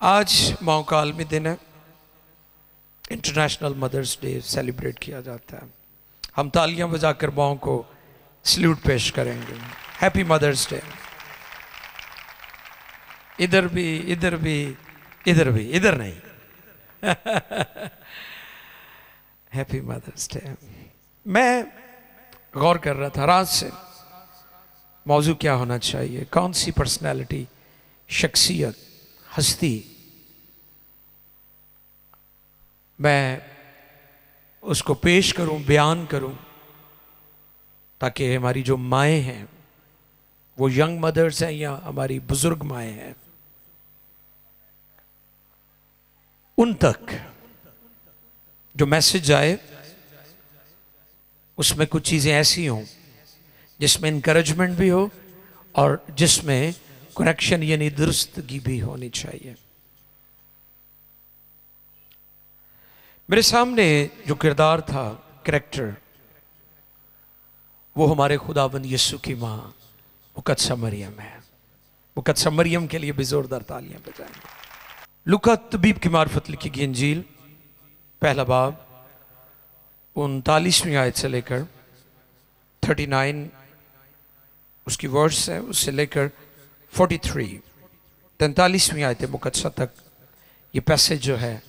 आज माओ का आलमी दिन है, इंटरनेशनल मदर्स डे सेलिब्रेट किया जाता है। हम तालियां बजाकर माओ को सल्यूट पेश करेंगे। Happy mother's day. इधर भी, इधर भी, इधर भी, इधर नहीं। Happy mother's day. मैं गौर कर रहा था रात से मौजू क्या होना चाहिए, कौन सी पर्सनैलिटी, शख्सियत, हस्ती मैं उसको पेश करूं, बयान करूं, ताकि हमारी जो माएँ हैं, वो यंग मदर्स हैं या हमारी बुजुर्ग माएँ हैं, उन तक जो मैसेज आए उसमें कुछ चीज़ें ऐसी हों जिसमें इनकरेजमेंट भी हो और जिसमें करेक्शन यानी दुरुस्तगी भी होनी चाहिए। मेरे सामने जो किरदार था, कैरेक्टर, वो हमारे खुदाबंद यीशु की माँ मुकद्दसा मरियम है। मुकद्दसा मरियम के लिए भी जोरदार तालियां बजाएंगे। लूका तबीब की मार्फत लिखी गई इंजील, पहला बाब 39वीं आयत से लेकर 39 उसकी वर्ड्स है, उससे लेकर 43 आयत मुकद्दसा तक ये पैसेज जो है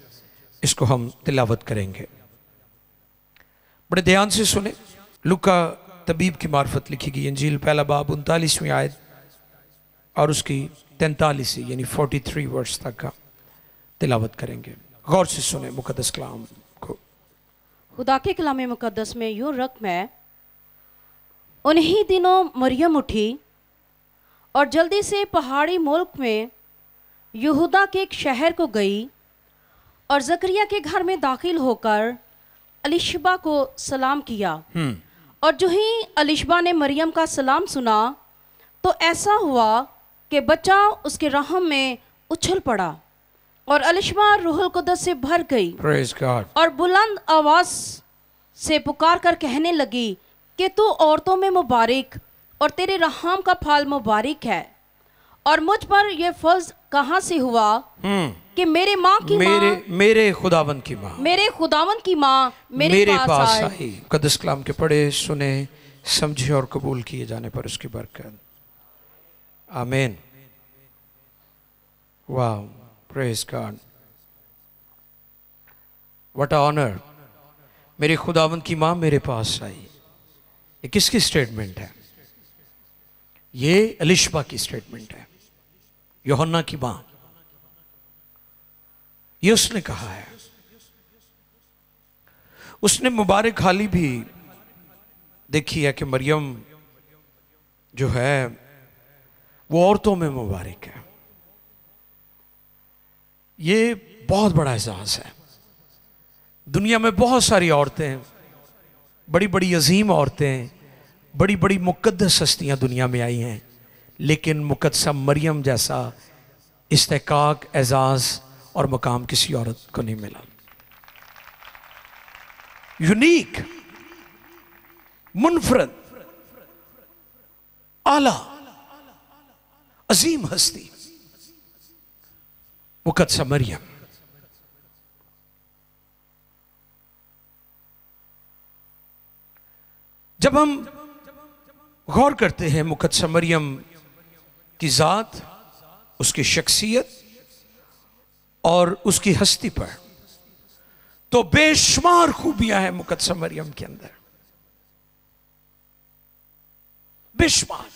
इसको हम तिलावत करेंगे। बड़े ध्यान से सुने। लूका तबीब की मार्फत लिखी गई इंजील, पहला बाब 39वीं आयत और उसकी 43 यानी 43 वर्ष तक का तिलावत करेंगे। गौर से सुने मुकद्दस कलाम को। खुदा के कलाम मुकद्दस में यूं रकम है, उन्हीं दिनों मरियम उठी और जल्दी से पहाड़ी मुल्क में यहूदा के एक शहर को गई और जकरिया के घर में दाखिल होकर अलिशबा को सलाम किया। और जो ही अलिशबा ने मरियम का सलाम सुना तो ऐसा हुआ कि बच्चा उसके रहम में उछल पड़ा और अलिशबा रूहुल कुद्दस से भर गई। Praise God. और बुलंद आवाज से पुकार कर कहने लगी कि तू औरतों में मुबारक और तेरे रहम का फल मुबारक है। और मुझ पर यह फर्ज कहाँ से हुआ कि मेरे खुदावंद की माँ मेरे पास आई। मुकद्दस कलाम के पढ़े, सुने, समझे और कबूल किए जाने पर उसकी बरकत। आमीन। वाह, प्रेज गॉड, व्हाट ऑनर। मेरे खुदावंद की माँ मेरे पास आई। ये किसकी स्टेटमेंट है? ये अलिशबा की स्टेटमेंट है, यूहन्ना की माँ। ये उसने कहा है। उसने मुबारक हाली भी देखी है कि मरियम जो है वो औरतों में मुबारक है। ये बहुत बड़ा एहसास है। दुनिया में बहुत सारी औरतें, बड़ी बड़ी अजीम औरतें, बड़ी बड़ी मुकद्दस हस्तियां दुनिया में आई हैं, लेकिन मुकद्दसा मरियम जैसा इस्तेकाक, एजाज और मकाम किसी औरत को नहीं मिला। यूनिक, मुनफरद, आला, अजीम हस्ती मुकद्दसा मरियम। जब हम गौर करते हैं मुकद्दसा मरियम की जात, उसकी शख्सियत और उसकी हस्ती पर, तो बेशुमार खूबियां हैं मुकद्दसा मरियम के अंदर, बेशुमार।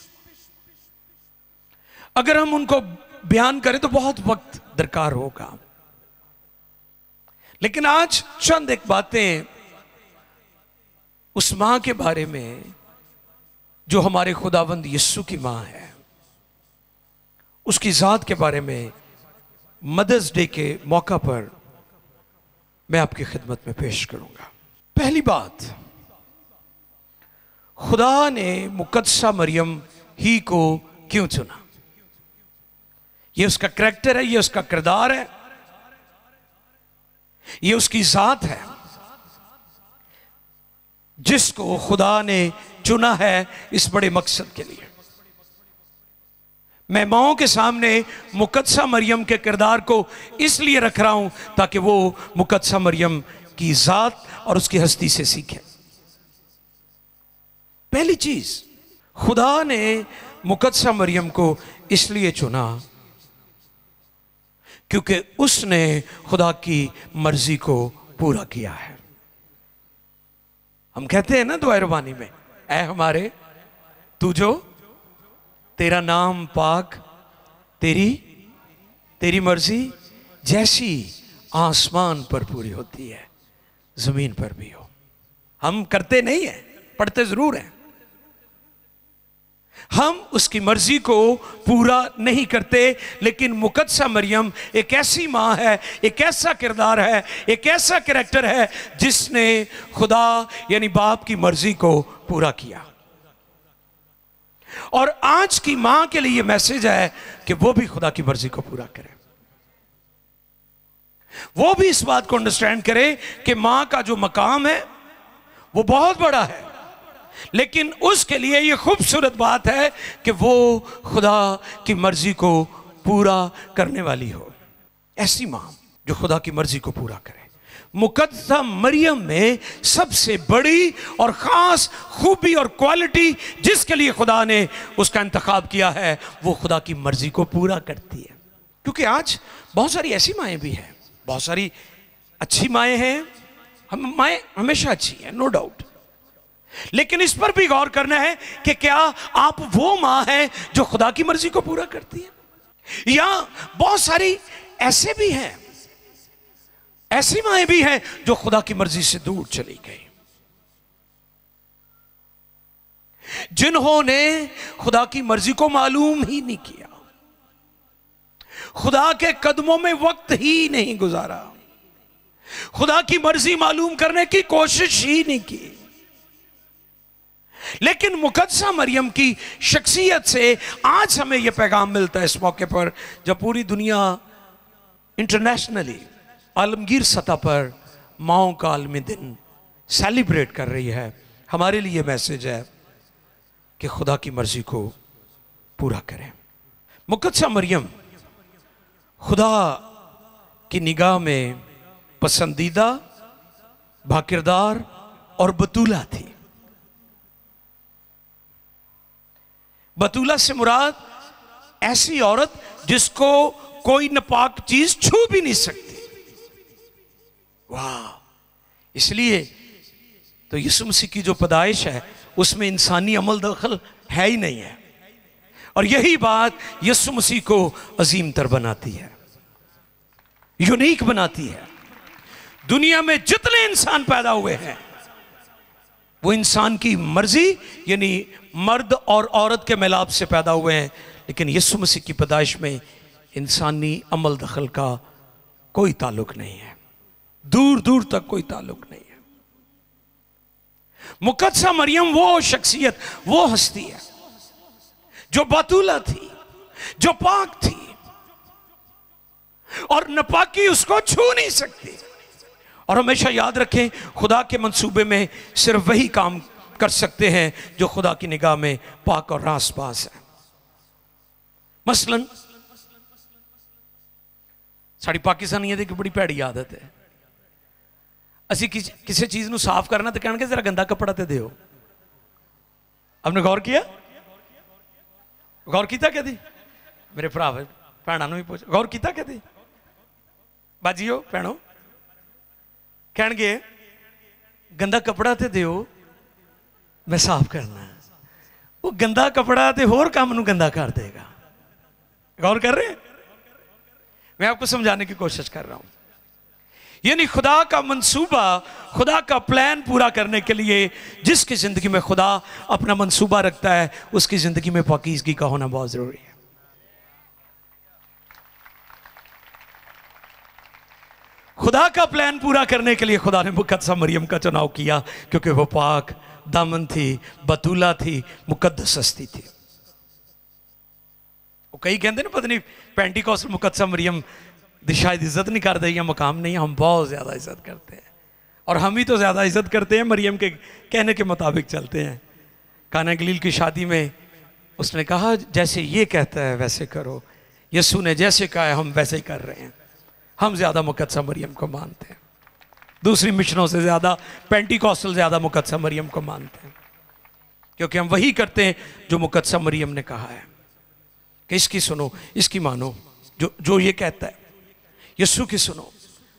अगर हम उनको बयान करें तो बहुत वक्त दरकार होगा, लेकिन आज चंद एक बातें उस मां के बारे में जो हमारे खुदावंद यीशु की मां है, उसकी जात के बारे में मदर्स डे के मौका पर मैं आपकी खिदमत में पेश करूंगा। पहली बात, खुदा ने मुकद्दसा मरियम ही को क्यों चुना? ये उसका करैक्टर है, ये उसका किरदार है, ये उसकी जात है जिसको खुदा ने चुना है इस बड़े मकसद के लिए। मैं माओं के सामने मुकद्दसा मरियम के किरदार को इसलिए रख रहा हूं ताकि वो मुकद्दसा मरियम की ज़ात और उसकी हस्ती से सीखें। पहली चीज, खुदा ने मुकद्दसा मरियम को इसलिए चुना क्योंकि उसने खुदा की मर्जी को पूरा किया है। हम कहते हैं ना दुआ रबानी में, ऐ हमारे तू जो तेरा नाम पाक, तेरी मर्जी जैसी आसमान पर पूरी होती है जमीन पर भी हो। हम करते नहीं है, पढ़ते जरूर हैं, हम उसकी मर्जी को पूरा नहीं करते। लेकिन मुकद्दसा मरियम एक ऐसी मां है, एक ऐसा किरदार है, एक ऐसा कैरेक्टर है जिसने खुदा यानी बाप की मर्जी को पूरा किया। और आज की मां के लिए यह मैसेज है कि वो भी खुदा की मर्जी को पूरा करे, वो भी इस बात को अंडरस्टैंड करे कि मां का जो मकाम है वो बहुत बड़ा है, लेकिन उसके लिए यह खूबसूरत बात है कि वो खुदा की मर्जी को पूरा करने वाली हो। ऐसी मां जो खुदा की मर्जी को पूरा करे। मुकद्दसा मरियम में सबसे बड़ी और खास खूबी और क्वालिटी जिसके लिए खुदा ने उसका इंतखाब किया है वो खुदा की मर्जी को पूरा करती है। क्योंकि आज बहुत सारी ऐसी माएँ भी हैं, बहुत सारी अच्छी माएँ हैं, हम माएँ हमेशा अच्छी हैं, नो डाउट, लेकिन इस पर भी गौर करना है कि क्या आप वो माँ हैं जो खुदा की मर्जी को पूरा करती है। या बहुत सारी ऐसे भी हैं, ऐसी माएँ भी हैं जो खुदा की मर्जी से दूर चली गई, जिन्होंने खुदा की मर्जी को मालूम ही नहीं किया, खुदा के कदमों में वक्त ही नहीं गुजारा, खुदा की मर्जी मालूम करने की कोशिश ही नहीं की। लेकिन मुकद्दसा मरियम की शख्सियत से आज हमें यह पैगाम मिलता है इस मौके पर जब पूरी दुनिया इंटरनेशनली आलमगीर सतह पर माओं का आलमी दिन सेलिब्रेट कर रही है। हमारे लिए मैसेज है कि खुदा की मर्जी को पूरा करें। मुकद्दसा मरियम खुदा की निगाह में पसंदीदा, बाकिरदार और बतूला थी। बतूला से मुराद ऐसी औरत जिसको कोई नापाक चीज छू भी नहीं सकती। वाह! इसलिए तो यीशु मसीह की जो पैदाइश है उसमें इंसानी अमल दखल है ही नहीं है, और यही बात यीशु मसीह को अजीम तर बनाती है, यूनिक बनाती है। दुनिया में जितने इंसान पैदा हुए हैं वो इंसान की मर्जी यानी मर्द और औरत के मिलाप से पैदा हुए हैं, लेकिन यीशु मसीह की पैदाइश में इंसानी अमल दखल का कोई ताल्लुक नहीं है, दूर दूर तक कोई ताल्लुक नहीं है। मुकद्दसा मरियम वो शख्सियत, वो हस्ती है जो बतूला थी, जो पाक थी, और नापाकी उसको छू नहीं सकती। और हमेशा याद रखें, खुदा के मंसूबे में सिर्फ वही काम कर सकते हैं जो खुदा की निगाह में पाक और रासबाज है। मसलन साड़ी पाकिस्तानियों की बड़ी भैड़ी आदत है, असी किसी चीज को साफ करना तो कहने जरा गंदा कपड़ा तो दियो। आपने गौर किया? गौर किया कदी? मेरे भरा भैनों भी पूछ, गौर किया कदी? बाजियो भैनों कहणगे गंदा कपड़ा तो दियो, मैं साफ करना है। वो गंदा कपड़ा तो होर काम नूं गंदा कर देगा। गौर कर रहे हैं? मैं आपको समझाने की कोशिश कर रहा हूं। यानी खुदा का मंसूबा, खुदा का प्लान पूरा करने के लिए जिसकी जिंदगी में खुदा अपना मंसूबा रखता है उसकी जिंदगी में पाकीज़गी का होना बहुत जरूरी है। खुदा का प्लान पूरा करने के लिए खुदा ने मुकद्दसा मरियम का चुनाव किया क्योंकि वो पाक दामन थी, बतूला थी, मुकद्दस हस्ती थी। वो कई कहते ना पता नहीं पेंटिकॉस्ट मुकद्दसा मरियम दी शायद इज्जत नहीं करते या मकाम नहीं। हम बहुत ज़्यादा इज्जत करते हैं, और हम ही तो ज़्यादा इज्जत करते हैं, मरियम के कहने के मुताबिक चलते हैं। काना गलील की शादी में उसने कहा जैसे ये कहता है वैसे करो। यीशु ने जैसे कहा है हम वैसे ही कर रहे हैं। हम ज़्यादा मुकद्दसा मरियम को मानते हैं, दूसरी मिशनों से ज़्यादा, पेंटिकॉस्टल ज़्यादा मुकद्दसा मरियम को मानते हैं, क्योंकि हम वही करते हैं जो मुकद्दसा मरियम ने कहा है कि इसकी सुनो, इसकी मानो, जो ये कहता है। यीशु की सुनो,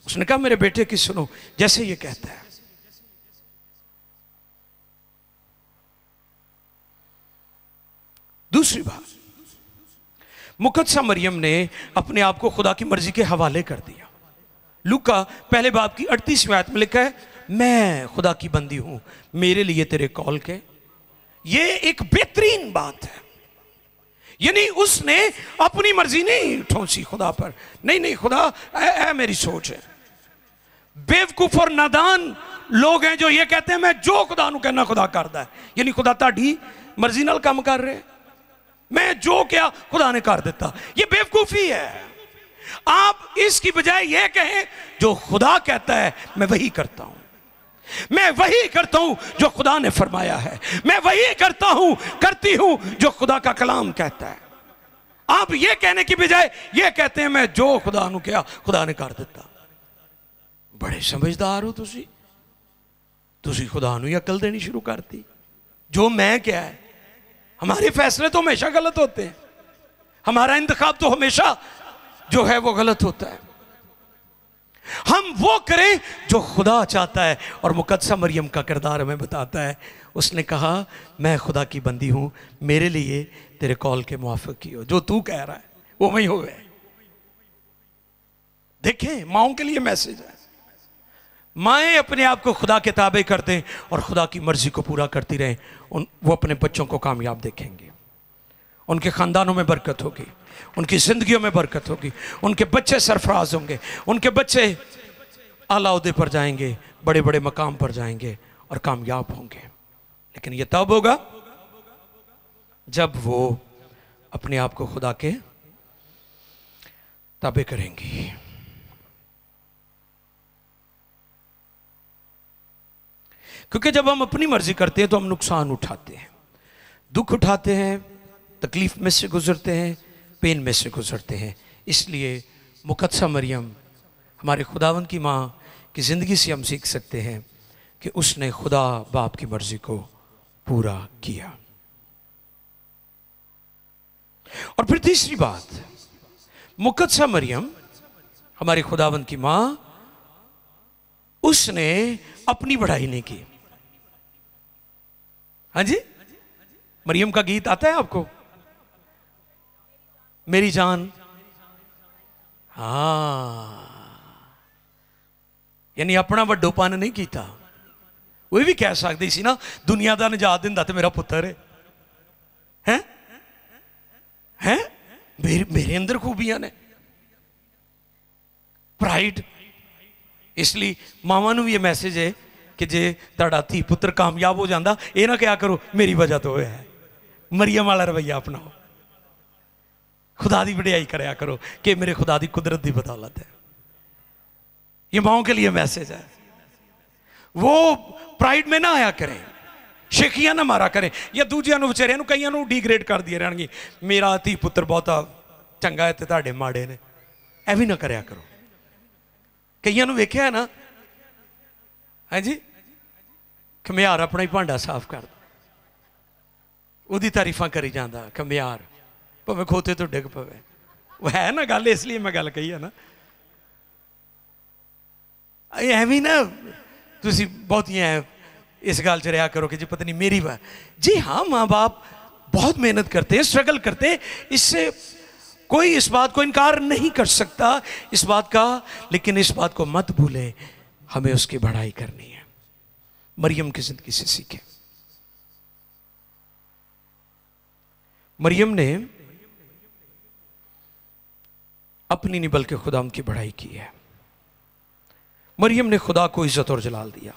उसने कहा मेरे बेटे की सुनो जैसे ये कहता है। दूसरी बात, मुकद्दसा मरियम ने अपने आप को खुदा की मर्जी के हवाले कर दिया। लूका पहले बाब की 38वीं आयत में लिखा है, मैं खुदा की बंदी हूं, मेरे लिए तेरे कॉल के। ये एक बेहतरीन बात है। यानी उसने अपनी मर्जी नहीं ठोंसी खुदा पर, नहीं खुदा ऐ मेरी सोच है। बेवकूफ और नादान लोग हैं जो ये कहते हैं मैं जो खुदा नूं कहना खुदा करदा है, यानी खुदा ताड़ी मर्जी नाल काम कर रहे, मैं जो क्या खुदा ने कर देता। ये बेवकूफी है। आप इसकी बजाय यह कहें जो खुदा कहता है मैं वही करता हूं, मैं वही करता हूं जो खुदा ने फरमाया है, मैं वही करता हूं, करती हूं जो खुदा का कलाम कहता है। आप ये कहने की बजाय ये कहते हैं मैं जो खुदा ने कहा खुदा ने कर दिता। बड़े समझदार हो तुसी खुदा नूं ही अकल देनी शुरू करती। जो मैं क्या है, हमारे फैसले तो हमेशा गलत होते हैं, हमारा इंतखाब तो हमेशा जो है वो गलत होता है। हम वो करें जो खुदा चाहता है। और मुकद्दसा मरियम का किरदार हमें बताता है, उसने कहा मैं खुदा की बंदी हूं, मेरे लिए तेरे कॉल के मुआफिक की हो, जो तू कह रहा है वो वही हो गए। देखें, माओं के लिए मैसेज है। माएँ अपने आप को खुदा के ताबे कर दें और खुदा की मर्जी को पूरा करती रहें, वो अपने बच्चों को कामयाब देखेंगे, उनके ख़ानदानों में बरकत होगी, उनकी ज़िंदगियों में बरकत होगी, उनके बच्चे सरफराज होंगे, उनके बच्चे आला ओहदे पर जाएंगे, बड़े बड़े मकाम पर जाएंगे और कामयाब होंगे। लेकिन ये तब होगा जब वो अपने आप को खुदा के ताबे करेंगी। क्योंकि जब हम अपनी मर्जी करते हैं तो हम नुकसान उठाते हैं, दुख उठाते हैं, तकलीफ में से गुजरते हैं, पेन में से गुजरते हैं। इसलिए मुकद्दसा मरियम हमारे खुदावंद की माँ की ज़िंदगी से हम सीख सकते हैं कि उसने खुदा बाप की मर्जी को पूरा किया। और फिर तीसरी बात, मुकद्दसा मरियम हमारे खुदावंद की माँ, उसने अपनी बढ़ाई नहीं की। हाँ जी, मरियम का गीत आता है आपको, मेरी जान। हाँ, यानी अपना वड्डोपन नहीं किया। वो भी कह सकती सी ना, दुनिया का नजात दिंदा ते मेरा पुत्र है, हैं? मेरे अंदर खूबियां ने, प्राइड। इसलिए मावां नूं भी ये मैसेज है कि जे तुहाडा धी पुत्र कामयाब हो जाता, ये ना क्या करो मेरी वजह तो होया है। मरियम वाला रवैया अपनाओ, खुदा की वडियाई करया करो कि मेरे खुदा की कुदरत की बदौलत है। ये माओं के लिए मैसेज है। वो प्राइड में ना आया करें, शेखियां ना मारा करें, या दूजिया बेचारिया कई डिग्रेड कर दिए रहनगी, मेरा धी पुत्र बहुता चंगा है तो तुहाडे माड़े ने, ऐ भी ना करया करो। कई वेख्या ना, हाँ जी, खमियार अपना ही भांडा साफ कर उसकी तारीफा करी जाता, खमियार भावें खोते तो डिग पवे। वो है ना गल, इसलिए मैं गल कही है ना। एवं ना तुसी बहुतियां इस गल च रहा करो कि जी पता नहीं मेरी बात। जी हाँ, माँ बाप बहुत मेहनत करते हैं, स्ट्रगल करते हैं, इससे कोई इस बात को इनकार नहीं कर सकता इस बात का। लेकिन इस बात को मत भूलें, हमें उसकी बढ़ाई करनी है। मरियम की जिंदगी से सीखें। मरियम ने अपनी नहीं बल्कि खुदा की बढ़ाई की है। मरियम ने खुदा को इज्जत और जलाल दिया।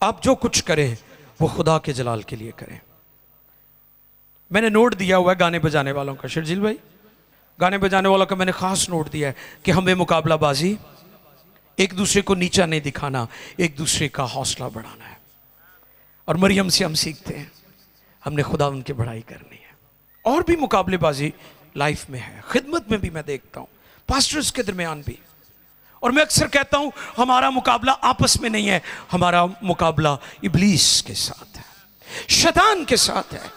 आप जो कुछ करें वो खुदा के जलाल के लिए करें। मैंने नोट दिया हुआ है गाने बजाने वालों का, शर्जील भाई, गाने बजाने वालों का मैंने खास नोट दिया है कि हमें मुकाबलाबाजी, एक दूसरे को नीचा नहीं दिखाना, एक दूसरे का हौसला बढ़ाना है। और मरियम से हम सीखते हैं, हमने खुदा उनकी बढ़ाई करनी है। और भी मुकाबलेबाजी लाइफ में है, खिदमत में भी मैं देखता हूँ, पास्टर्स के दरमियान भी। और मैं अक्सर कहता हूँ हमारा मुकाबला आपस में नहीं है, हमारा मुकाबला इब्लीस के साथ है, शैतान के साथ है।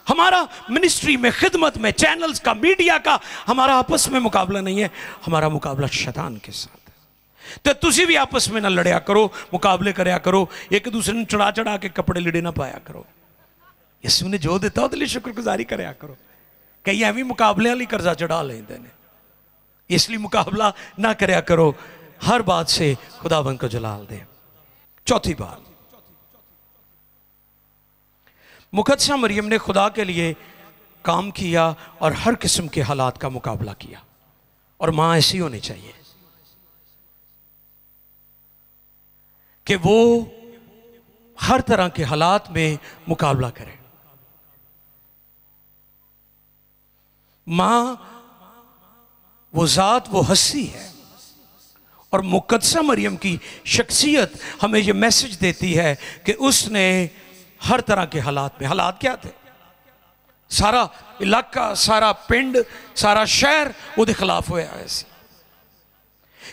हमारा मिनिस्ट्री में, खिदमत में, चैनल्स का, मीडिया का हमारा आपस में मुकाबला नहीं है, हमारा मुकाबला शैतान के साथ है। तो तुसी भी आपस में ना लड़या करो, मुकाबले करया करो, एक दूसरे ने चढ़ा चढ़ा के कपड़े लीड़े ना पाया करो। यीशु ने जो दिता उसके लिए शुक्रगुजारी करया करो। कई एवं मुकाबले वाली कर्जा चढ़ा लेते हैं, इसलिए मुकाबला ना करया करो, हर बात से खुदावंद को जलाल दे। चौथी बात, मुकद्दसा मरियम ने खुदा के लिए काम किया और हर किस्म के हालात का मुकाबला किया। और मां ऐसी होनी चाहिए कि वो हर तरह के हालात में मुकाबला करे। मां वो जात, वो हस्ती है। और मुकद्दसा मरियम की शख्सियत हमें ये मैसेज देती है कि उसने हर तरह के हालात में, हालात क्या थे, सारा इलाका, सारा पिंड, सारा शहर उसके खिलाफ होया ऐसे,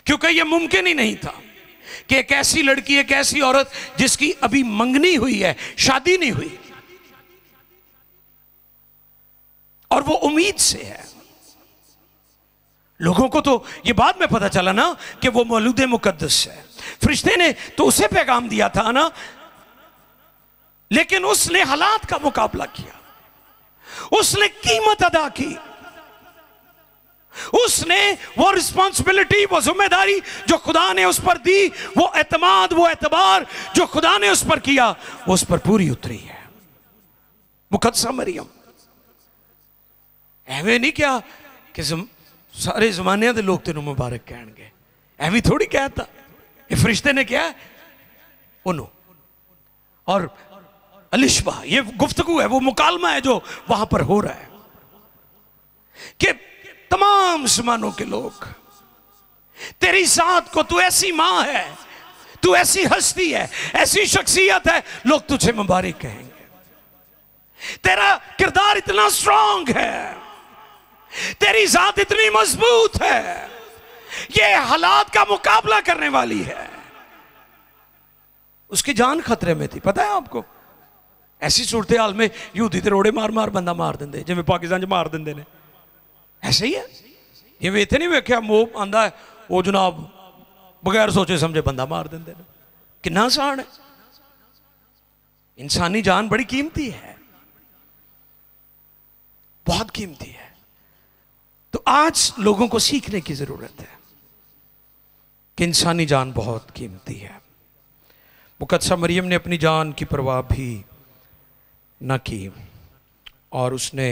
क्योंकि यह मुमकिन ही नहीं था कि एक ऐसी लड़की, एक ऐसी औरत जिसकी अभी मंगनी हुई है, शादी नहीं हुई, और वो उम्मीद से है। लोगों को तो ये बाद में पता चला ना कि वो मौलूद मुकद्दस है, फरिश्ते ने तो उसे पैगाम दिया था ना, लेकिन उसने हालात का मुकाबला किया, उसने कीमत अदा की, उसने वो रिस्पॉन्सिबिलिटी, वो जिम्मेदारी जो खुदा ने उस पर दी, वो एतमाद, वो एतबार जो खुदा ने उस पर किया, वो उस पर पूरी उतरी है। मुकद्दसा मरियम एवं नहीं क्या कि सारे जमाने के लोग तेनों मुबारक कहेंगे, एवं थोड़ी कहता, ये फरिश्ते ने क्या उन्हों। और अलिशबा, ये गुफ्तगू है, वो मुकालमा है जो वहां पर हो रहा है कि तमाम जमानों के लोग तेरी जात को, तू ऐसी मां है, तू ऐसी हस्ती है, ऐसी शख्सियत है, लोग तुझे मुबारक कहेंगे। तेरा किरदार इतना स्ट्रांग है, तेरी जात इतनी मजबूत है, ये हालात का मुकाबला करने वाली है। उसकी जान खतरे में थी, पता है आपको। ऐसी सूरत हाल में यूदी ते रोड़े मार मार बंदा मार देंगे, जिवें पाकिस्तान च मार देंगे ने, ऐसे ही है। ये इतने नहीं वेख्या मोह आंदा है, वो जनाब बगैर सोचे समझे बंदा मार देंगे ने। कितना आसान है। इंसानी जान बड़ी कीमती है, बहुत कीमती है। तो आज लोगों को सीखने की जरूरत है कि इंसानी जान बहुत कीमती है। मुकद्दसा मरियम ने अपनी जान की परवाह भी न की, और उसने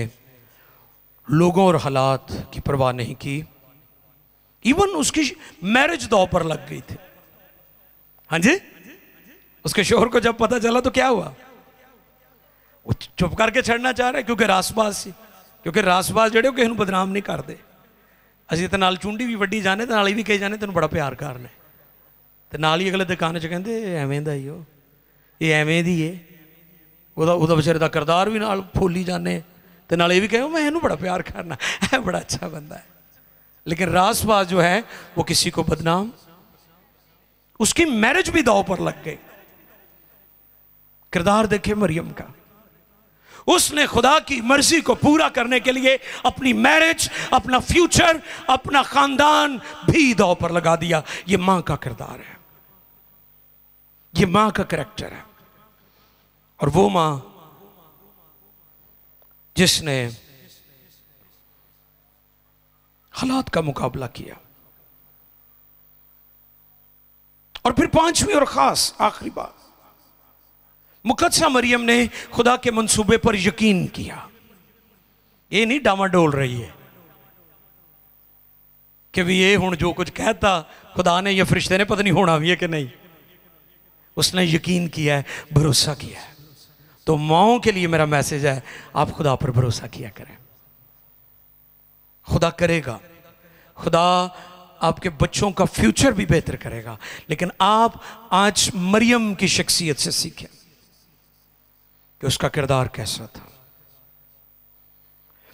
लोगों और हालात की परवाह नहीं की। इवन उसकी मैरिज दांव पर लग गई थी। हाँ जी, उसके शोहर को जब पता चला तो क्या हुआ, वो चुप करके छड़ना चाह रहा है, क्योंकि रासबाज सी, क्योंकि रासबाज जड़े किसी को बदनाम नहीं करते। असीं तो नाल चुंडी भी वड्डी जाने, तो नाल भी कही जाने तेन बड़ा प्यार करना, तो नाल ही अगले दुकान च कहते एवें दा ही हो, ये एवें दी है, ਉਹਦਾ बेचारे का किरदार भी नाल फूली जाने, तो नाल ये भी कहो मैं इन्हू बड़ा प्यार करना है, बड़ा अच्छा बंदा है। लेकिन रासबाज जो है वो किसी को बदनाम, उसकी मैरिज भी दांव पर लग गई। किरदार देखे मरियम का, उसने खुदा की मर्जी को पूरा करने के लिए अपनी मैरिज, अपना फ्यूचर, अपना खानदान भी दांव पर लगा दिया। ये मां का किरदार है, ये मां का करैक्टर है। और वो मां जिसने हालात का मुकाबला किया। और फिर पांचवी और खास आखिरी बात, मुकद्दसा मरियम ने खुदा के मंसूबे पर यकीन किया। ये नहीं डामाडोल रही है कि भी ये हुण जो कुछ कहता खुदा ने या फरिश्ते ने, पता नहीं होना भी है कि नहीं। उसने यकीन किया है, भरोसा किया है। तो माओं के लिए मेरा मैसेज है, आप खुदा पर भरोसा किया करें। खुदा करेगा, खुदा आपके बच्चों का फ्यूचर भी बेहतर करेगा। लेकिन आप आज मरियम की शख्सियत से सीखें। कि उसका किरदार कैसा था।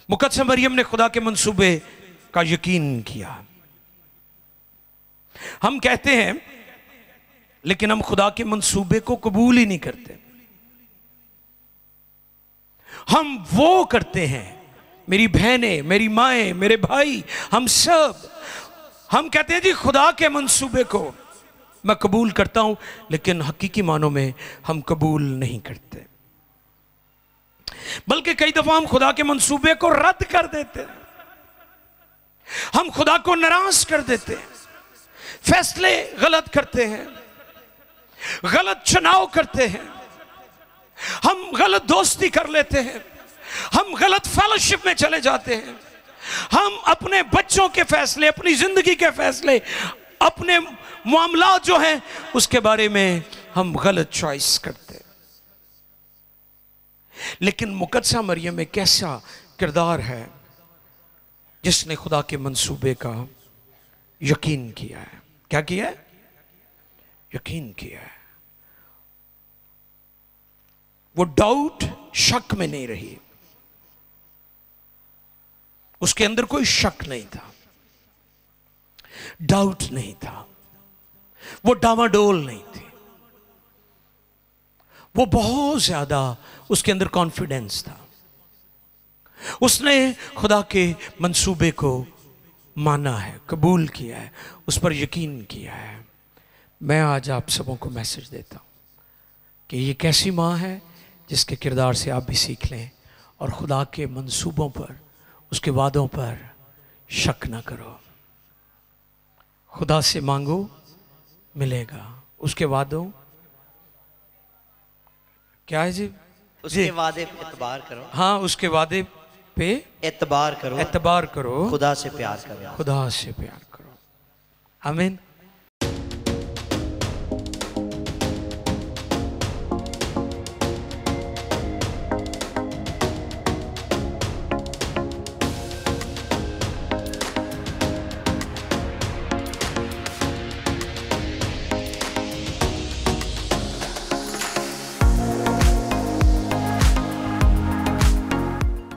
मुकद्दस मरियम ने खुदा के मंसूबे का यकीन किया। हम कहते हैं लेकिन हम खुदा के मंसूबे को कबूल ही नहीं करते। हम वो करते हैं, मेरी बहनें, मेरी माएं, मेरे भाई, हम सब हम कहते हैं जी खुदा के मंसूबे को मैं कबूल करता हूं, लेकिन हकीकी मानों में हम कबूल नहीं करते, बल्कि कई दफा हम खुदा के मंसूबे को रद्द कर देते हैं, हम खुदा को नाराज कर देते हैं, फैसले गलत करते हैं, गलत चुनाव करते हैं, हम गलत दोस्ती कर लेते हैं, हम गलत फेलोशिप में चले जाते हैं, हम अपने बच्चों के फैसले, अपनी जिंदगी के फैसले, अपने मामला जो हैं उसके बारे में हम गलत चॉइस करते हैं। लेकिन मुकद्दसा मरियम में कैसा किरदार है जिसने खुदा के मंसूबे का यकीन किया है। क्या किया है? यकीन किया है। वो डाउट, शक में नहीं रही, उसके अंदर कोई शक नहीं था, डाउट नहीं था, वो डावाडोल नहीं थी, वो बहुत ज्यादा उसके अंदर कॉन्फिडेंस था। उसने खुदा के मंसूबे को माना है, कबूल किया है, उस पर यकीन किया है। मैं आज आप सबों को मैसेज देता हूं कि ये कैसी माँ है जिसके किरदार से आप भी सीख लें और खुदा के मंसूबों पर, उसके वादों पर शक ना करो। खुदा से मांगो मिलेगा, उसके वादों क्या है जी? उसके वादे पे एतबार करो। हाँ, उसके वादे पे एतबार करो, एतबार करो, खुदा से प्यार करो, खुदा से प्यार करो। आमीन।